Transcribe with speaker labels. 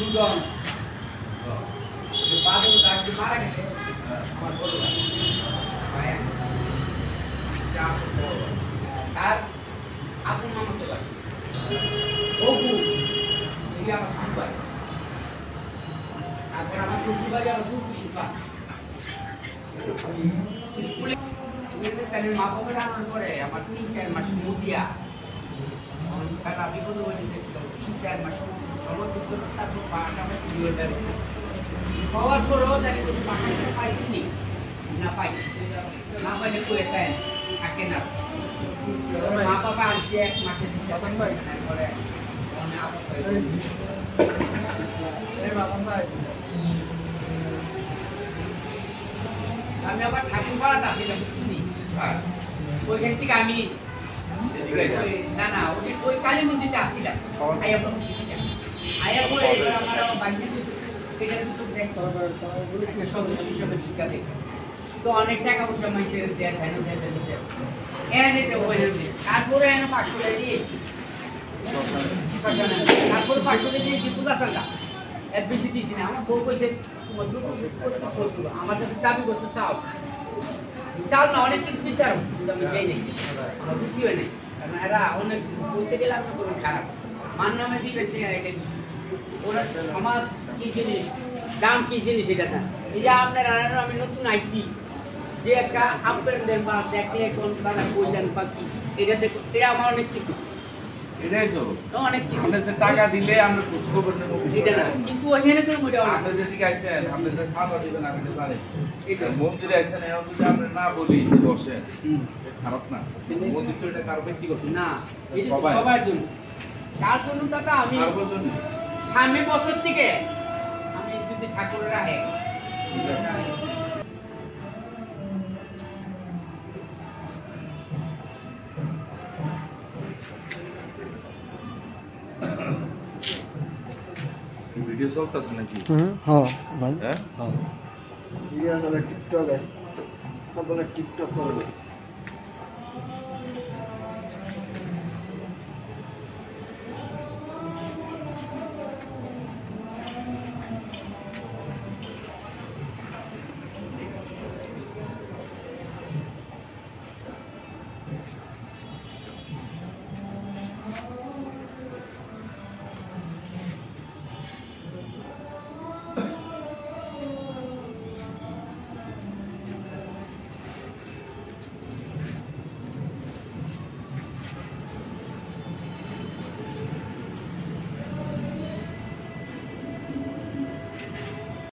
Speaker 1: সুজন বাদল দাঁড়ি মারা গেছে আমার বড় ভাই আর আপন মামা তো ভাই ওহু এই আমার সামনে ভাই তারপর আমার শ্বশুর বাড়ি আর শ্বশুর বাড়ি স্কুলে তাহলে মা বাবার আনার পরে আমার 3-4 মাস মুদিয়া টাকা বিপদ হয়ে গেছিল 3-4 মাস সমর্থিত তারপর পাশাপাশি দিয়ে যাবে পাওয়ার পরেও জানি তো পাশাপাশি পাইনি না পাই না পাইলে করে দেয় থাকে না মা বাবা আজকে 1 মাসের তখন ভাই তারপরে আমি আবার ঠাকুর পাড়াতে আসছিলাম ওইখান থেকে আমি না না ওই কালী মন্দিরে আসছিলাম আয়া পরে আমার বাড়িতে সদস্য হিসেবে শিক্ষা দেখ তো অনেক টাকা পয়সা মানুষের দেয় এনে নিতে তারপরে এনে 500 টাকা দিয়েছি তারপর 500 টাকা দিয়েছি পূজা চান্দা এর বেশি দিয়েছি না আমার বউ কইছে আমার কাছে দাবি করছে চাল না অনেক কিছু দিতে পারো আমি চাই নাই আমার বুঝি হয় নাই কারণ এরা অনেক বলতে গেলে আপনার কোনো খারাপ মান নামে দিবে ওরা সমাজ কি জিনিস দাম কি জিনিস এটা না এই যে আপনার আমি নতুন আইসি যে একটা আপনার দেন বা দেখে কোন দাদা কই দেন বা কি এটা দেখো এটা আমার অনেক কিছু
Speaker 2: এটাই তো
Speaker 1: অনেক কিছু
Speaker 2: আমাদের টাকা দিলে আমরা খোঁজ খবর নেব
Speaker 1: এটা না কিন্তু ওখানে তো মোটা
Speaker 2: আপনি যদি আইছেন আপনাদের সাদা দিবেন আপনি জানেন এটা মন্দিরে আইছেন এও যদি আমরা না বলি যে বসে খারাপ না মন্দির তো এটা কারো ব্যক্তিগত
Speaker 1: না সবার জন্য তার জন্য দাদা আমি
Speaker 2: কারোর জন্য
Speaker 1: সামনে বছর থেকে আমি যদি ঠাকুরের রাহে
Speaker 2: ভিডিও চলতেছে নাকি
Speaker 3: হ্যাঁ ভাই
Speaker 2: হ্যাঁ
Speaker 3: ভিডিও চলে টিকটকে বলে টিকটক করবে